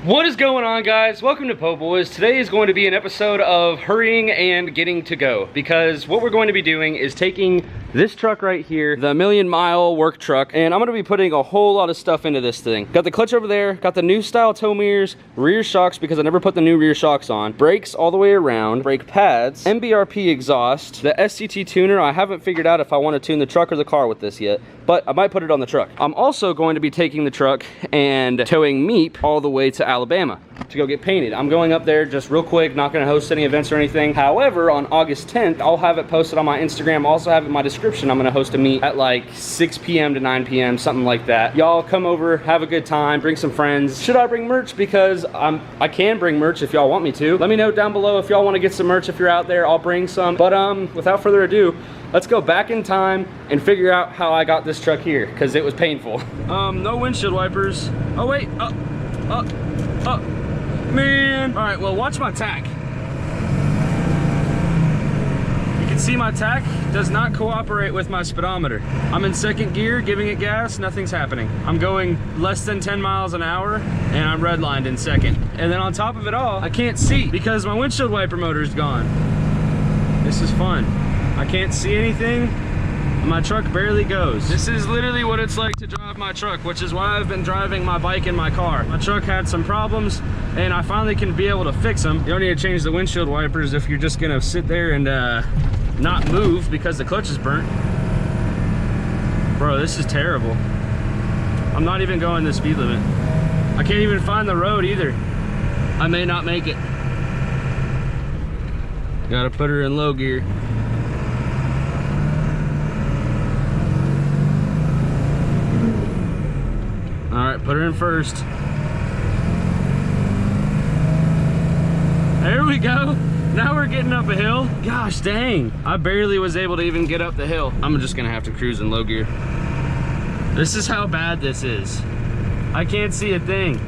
What is going on, guys? Welcome to Po Boys. Today is going to be an episode of hurrying and getting to go, because what we're going to be doing is taking this truck right here, the million-mile work truck, and I'm going to be putting a whole lot of stuff into this thing. Got the clutch over there, got the new style tow mirrors, rear shocks because I never put the new rear shocks on, brakes all the way around, brake pads, MBRP exhaust, the SCT tuner. I haven't figured out if I want to tune the truck or the car with this yet, but I might put it on the truck. I'm also going to be taking the truck and towing Meep all the way to Alabama to go get painted. I'm going up there just real quick, not going to host any events or anything. However, on August 10th, I'll have it posted on my Instagram. Also have it in my description. I'm going to host a meet at like 6 p.m. to 9 p.m., something like that. Y'all come over, have a good time, bring some friends. Should I bring merch? Because I can bring merch if y'all want me to. Let me know down below if y'all want to get some merch. If you're out there, I'll bring some. But without further adu, let's go back in time and figure out how I got this truck here, because it was painful. No windshield wipers. Oh wait, man. All right, well, watch my tack. You can see my tack does not cooperate with my speedometer. I'm in second gear, giving it gas, nothing's happening. I'm going less than 10 miles an hour, and I'm redlined in second. And then on top of it all, I can't see because my windshield wiper motor is gone. This is fun. I can't see anything. My truck barely goes. This is literally what it's like to drive my truck, which is why I've been driving my bike in my car. My truck had some problems, and I finally can be able to fix them. You don't need to change the windshield wipers if you're just gonna sit there and not move because the clutch is burnt. Bro, this is terrible. I'm not even going the speed limit. I can't even find the road either. I may not make it. Gotta put her in low gear. All right, put her in first. There we go. Now we're getting up a hill. Gosh dang, I barely was able to even get up the hill. I'm just gonna have to cruise in low gear. This is how bad this is. I can't see a thing.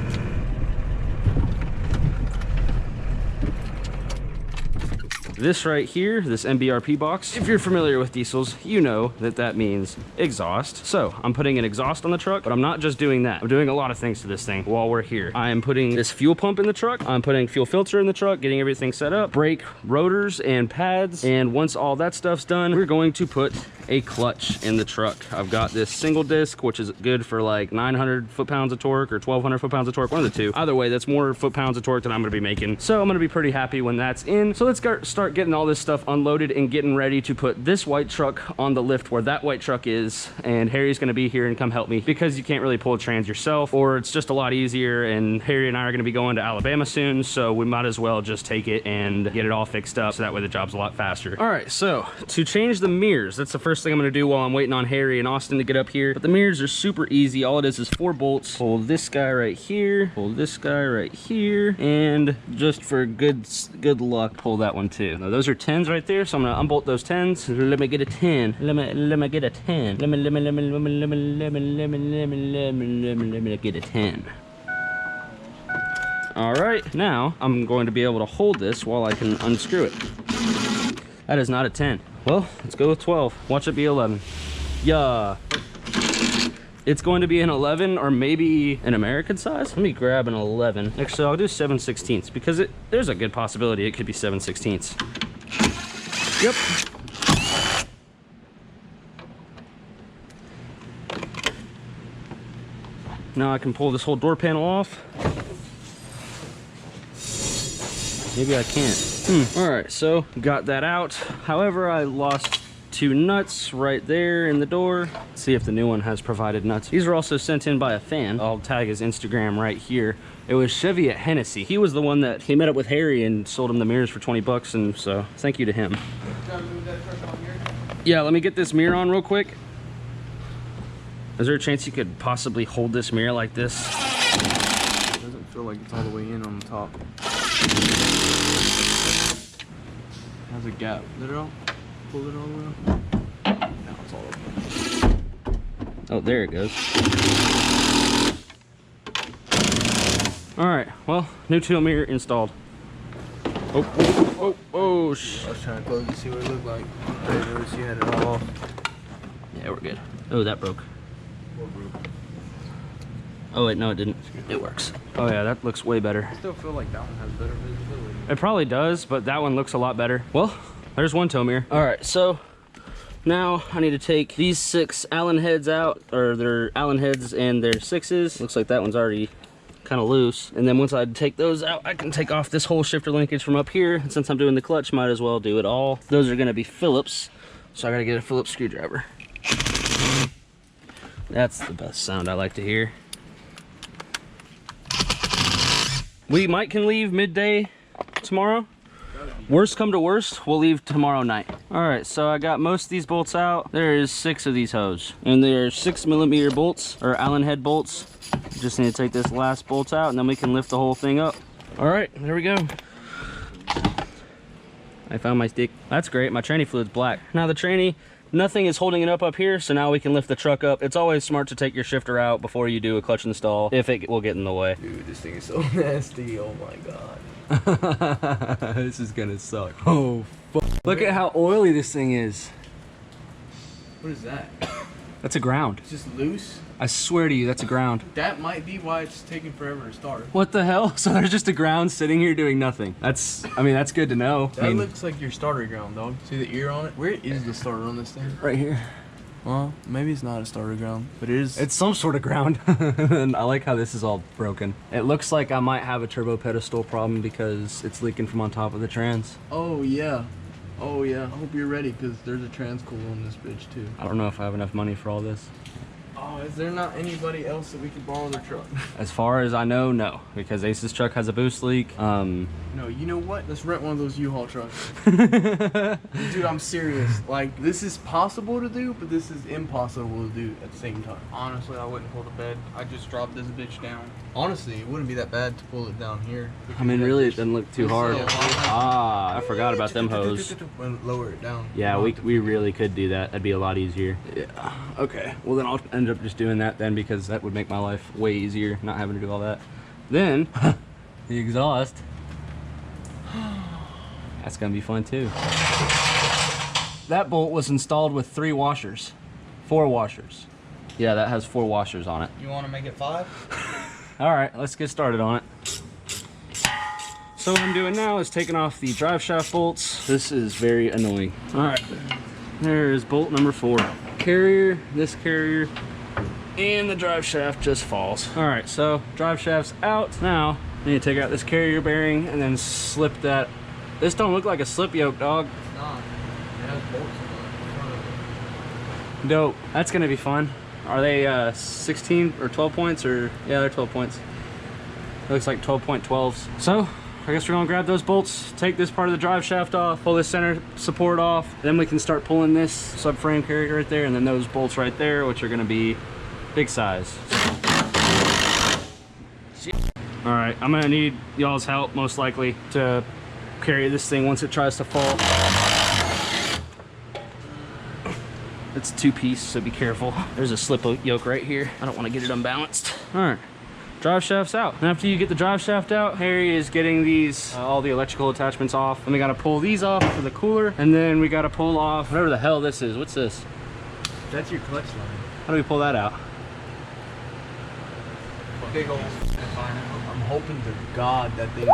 This right here, this MBRP box, if you're familiar with diesels, you know that that means exhaust. So I'm putting an exhaust on the truck, but I'm not just doing that. I'm doing a lot of things to this thing while we're here. I am putting this fuel pump in the truck. I'm putting fuel filter in the truck, getting everything set up, brake rotors and pads. And once all that stuff's done, we're going to put a clutch in the truck. I've got this single disc, which is good for like 900 foot-pounds of torque or 1200 foot-pounds of torque, one of the two. Either way, that's more foot-pounds of torque than I'm gonna be making. So I'm gonna be pretty happy when that's in. So let's start getting all this stuff unloaded and getting ready to put this white truck on the lift where that white truck is. And Harry's gonna be here and come help me because you can't really pull a trans yourself, or it's just a lot easier. And Harry and I are gonna be going to Alabama soon, so we might as well just take it and get it all fixed up so that way the job's a lot faster. All right, so to change the mirrors, that's the first thing I'm gonna do while I'm waiting on Harry and Austin to get up here. But the mirrors are super easy. All it is 4 bolts. Pull this guy right here, pull this guy right here, and just for good luck, pull that one too. Now those are 10s right there, so I'm gonna unbolt those 10s. Let me get a 10. Let me get a 10. Let me get a 10. All right, now I'm going to be able to hold this while I can unscrew it. That is not a 10. Well, let's go with 12. Watch it be 11. Yeah. It's going to be an 11 or maybe an American size. Let me grab an 11. Actually, I'll do 7/16 because there's a good possibility it could be 7/16. Yep. Now I can pull this whole door panel off. Maybe I can't. All right, so got that out. However, I lost 2 nuts right there in the door. Let's see if the new one has provided nuts. These were also sent in by a fan. I'll tag his Instagram right here. It was Chevy at Hennessy. He was the one that he met up with Harry and sold him the mirrors for 20 bucks, and so thank you to him. Yeah, let me get this mirror on real quick. Is there a chance you could possibly hold this mirror like this? It doesn't feel like it's all the way in on the top. Has a gap. Let it all. Pull it all the way up. Now it's all over. Oh, there it goes. All right, well, new tool mirror installed. Oh, I was trying to close to see what it looked like. I didn't notice you had it all off. Yeah, we're good. Oh, that broke. What broke? Oh wait, no it didn't. It works. Oh yeah, that looks way better. I still feel like that one has better visibility. It probably does, but that one looks a lot better. Well, there's one tow mirror. All right, so now I need to take these 6 Allen heads out, or they're Allen heads and they're 6s. Looks like that one's already kind of loose. And then once I take those out, I can take off this whole shifter linkage from up here. And since I'm doing the clutch, might as well do it all. Those are gonna be Phillips, so I gotta get a Phillips screwdriver. That's the best sound I like to hear. We can leave midday tomorrow. Worst come to worst, we'll leave tomorrow night. All right, so I got most of these bolts out. There is 6 of these hose, and they're 6mm bolts, or Allen head bolts. Just need to take this last bolt out, and then we can lift the whole thing up. All right, there we go. I found my stick. That's great, my tranny fluid's black. Now the tranny, nothing is holding it up here, so now we can lift the truck up. It's always smart to take your shifter out before you do a clutch install, if it will get in the way. Dude, this thing is so nasty, oh my god. This is gonna suck. Oh, fuck. Look at how oily this thing is. What is that? That's a ground. It's just loose? I swear to you, that's a ground. That might be why it's taking forever to start. What the hell? So there's just a ground sitting here doing nothing. That's good to know. That looks like your starter ground, dog. See the ear on it? Where is the starter on this thing? Right here. Well, maybe it's not a starter ground, but it is. It's some sort of ground. And I like how this is all broken. It looks like I might have a turbo pedestal problem because it's leaking from on top of the trans. Oh yeah. Oh yeah. I hope you're ready because there's a trans cooler on this bitch too. I don't know if I have enough money for all this. Oh, is there not anybody else that we could borrow their truck? As far as I know, no, because Ace's truck has a boost leak. No, you know what? Let's rent one of those U-Haul trucks. Dude, I'm serious. Like, this is possible to do, but this is impossible to do at the same time. Honestly, I wouldn't pull the bed. I'd just drop this bitch down. Honestly, it wouldn't be that bad to pull it down here. I mean, really, it doesn't look too hard. Ah, I forgot about them hose. Lower it down. Yeah, we really could do that. That'd be a lot easier. Yeah. Okay. Well, then I'll end up just doing that then because that would make my life way easier, not having to do all that. Then, the exhaust. That's gonna be fun too. That bolt was installed with 3 washers. 4 washers. Yeah, that has 4 washers on it. You want to make it 5? All right, let's get started on it. So what I'm doing now is taking off the drive shaft bolts. This is very annoying. All right, there's bolt number 4. Carrier, this carrier, and the drive shaft just falls. All right, so drive shaft's out. Now, I need to take out this carrier bearing and then slip that. This don't look like a slip yoke, dog. It's not. It has bolts in front of it. Dope. That's gonna be fun. Are they 16 or 12 points or? Yeah, they're 12 points. It looks like 12.12s. So, I guess we're gonna grab those bolts, take this part of the drive shaft off, pull this center support off, then we can start pulling this subframe carrier right there, and then those bolts right there, which are gonna be big size. All right, I'm gonna need y'all's help most likely to carry this thing once it tries to fall. It's a 2-piece, so be careful. There's a slip yoke right here. I don't want to get it unbalanced. All right, drive shaft's out. And after you get the drive shaft out, Harry is getting these, all the electrical attachments off. And we gotta pull these off for the cooler. And then we gotta pull off whatever the hell this is. What's this? That's your clutch line. How do we pull that out? Big old I'm hoping to God that they...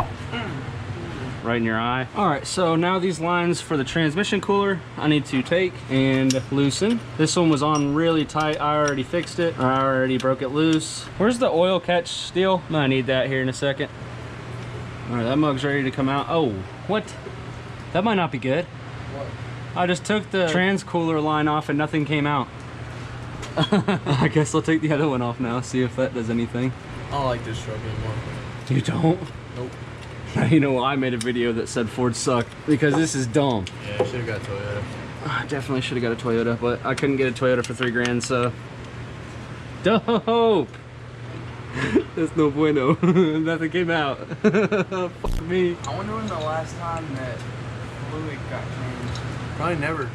Right in your eye. All right, so now these lines for the transmission cooler, I need to take and loosen. This one was on really tight. I already fixed it. I already broke it loose. Where's the oil catch steel? I'm gonna need that here in a second. All right, that mug's ready to come out. Oh, what? That might not be good. What? I just took the trans cooler line off and nothing came out. I guess I'll take the other one off now, see if that does anything. I don't like this truck anymore. You don't? Nope. You know, I made a video that said Ford sucked because this is dumb. Yeah, I should have got Toyota. I definitely should have got a Toyota, but I couldn't get a Toyota for $3 grand, so. Dope! That's no bueno. Nothing came out. Fuck me. I wonder when the last time that fluid got changed. Probably never.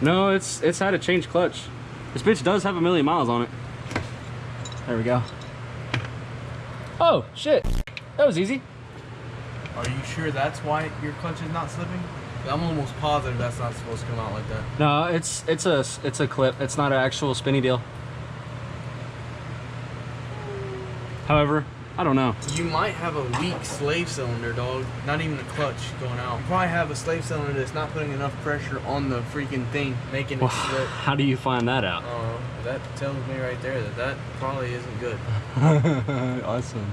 No, it's had a change clutch. This bitch does have 1 million miles on it. There we go. Oh, shit. That was easy. Are you sure that's why your clutch is not slipping? I'm almost positive that's not supposed to come out like that. No, it's a clip. It's not an actual spinny deal. However, I don't know. You might have a weak slave cylinder, dog. Not even a clutch going out. You probably have a slave cylinder that's not putting enough pressure on the freaking thing, making it slip. How do you find that out? That tells me right there that probably isn't good. Awesome.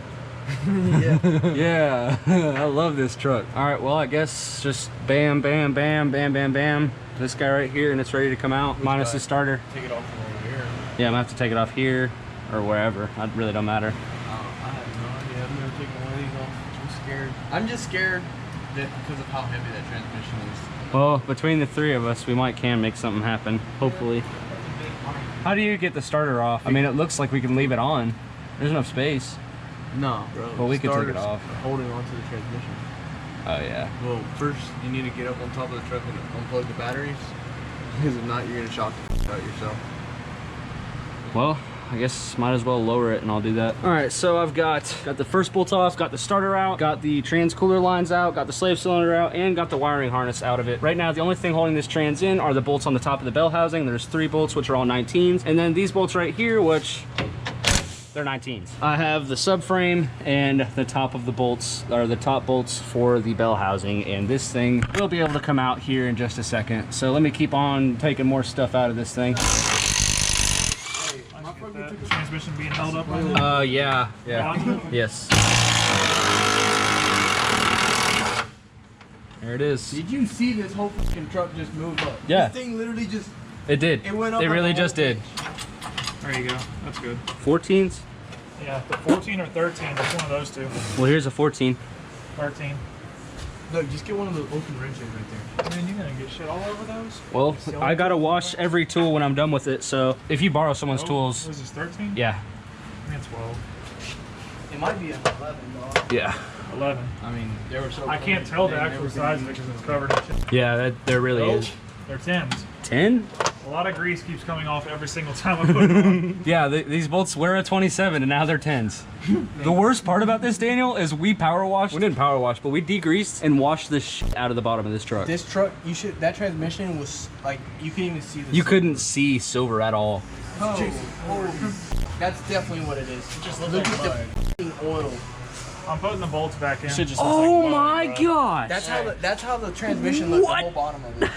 Yeah. Yeah, I love this truck. All right, well, I guess just bam, bam, bam, bam, bam, bam. This guy right here, and it's ready to come out, minus the starter. Take it off from over here. Yeah, I'm gonna have to take it off here or wherever. It really don't matter. I have no idea. I've never taken one of these off. I'm scared. I'm just scared that because of how heavy that transmission is. Well, between the three of us, we can make something happen, hopefully. How do you get the starter off? I mean, it looks like we can leave it on. There's enough space. No, bro. Well, we could take it off. Holding onto the transmission. Oh, yeah. Well, first you need to get up on top of the truck and unplug the batteries. Because if not, you're going to shock the out yourself. Well, I guess might as well lower it and I'll do that. All right, so I've got the first bolt off, got the starter out, got the trans cooler lines out, got the slave cylinder out, and got the wiring harness out of it. Right now, the only thing holding this trans in are the bolts on the top of the bell housing. There's 3 bolts, which are all 19s. And then these bolts right here, which they're 19s. I have the subframe and the top of the bolts, or the top bolts for the bell housing, and this thing will be able to come out here in just a second. So let me keep on taking more stuff out of this thing. The transmission being held up right now? Yeah. Yes. There it is. Did you see this whole fucking truck just move up? Yeah. This thing literally just... It did. It went up. It really just did. There you go. That's good. 14s? Yeah, the 14 or 13. It's one of those two. Well, here's a 14. 13. Look, just get one of those open wrenches right there. Man, you're gonna get shit all over those? Well, I gotta wash every tool when I'm done with it, so if you borrow someone's tools... What is this, 13? Yeah. I mean, 12. It might be an 11, dog. Yeah. 11. I mean, they were so... I can't tell the actual size of it because it's covered in shit. Yeah, there really Nope. is. They're 10s. 10? A lot of grease keeps coming off every single time I put it on. Yeah, these bolts were a 27 and now they're 10s. The worst part about this, Daniel, is we power washed. We didn't power wash, but we degreased and washed the shit out of the bottom of this truck. This truck, that transmission was like, you couldn't even see the You silver. couldn't see silver at all. Oh, that's definitely what it is. Just look at the f***ing oil. I'm putting the bolts back in. Oh my gosh! That's how the transmission looks. What? The whole bottom of it.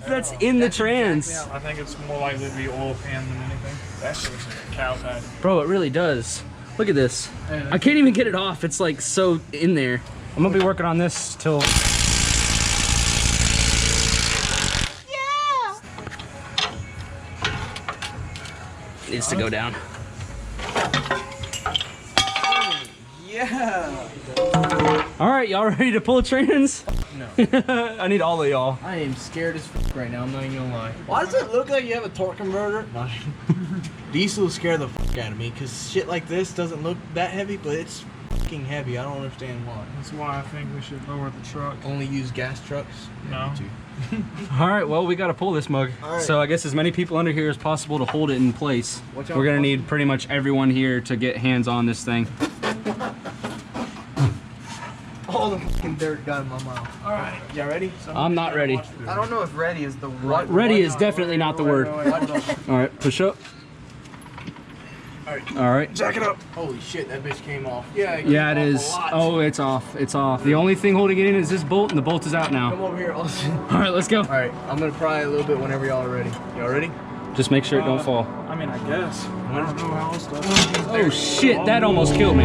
That's in the trans. I think it's more likely to be oil pan than anything. That shit looks like a cow's head. Bro, it really does. Look at this. I can't even get it off. It's like so in there. I'm gonna be working on this till... Yeah! Needs to go down. Yeah. All right, y'all ready to pull trans? No. I need all of y'all. I am scared as f right now. I'm not even gonna lie. Why does it look like you have a torque converter? No. Diesels scare the f out of me because shit like this doesn't look that heavy, but it's fucking heavy. I don't understand why. That's why I think we should lower the truck. Only use gas trucks? No. All right, well, we got to pull this mug. All right. So I guess as many people under here as possible to hold it in place. Watch out. We're going to need pretty much everyone here to get hands on this thing. All the fucking dirt got in my mouth. All right. Y'all ready? I'm not ready. I don't know if ready is the word. Ready is definitely not the word. All right, push up. All right. Jack it up. Holy shit, that bitch came off. Yeah, Yeah, it is. Oh, it's off. It's off. The only thing holding it in is this bolt, and the bolt is out Come now. over here, Austin. All right, let's go. All right, I'm gonna pry a little bit whenever y'all are ready. Y'all ready? Just make sure it don't fall. I mean, I guess. I don't know how else to. Oh shit, that almost killed me.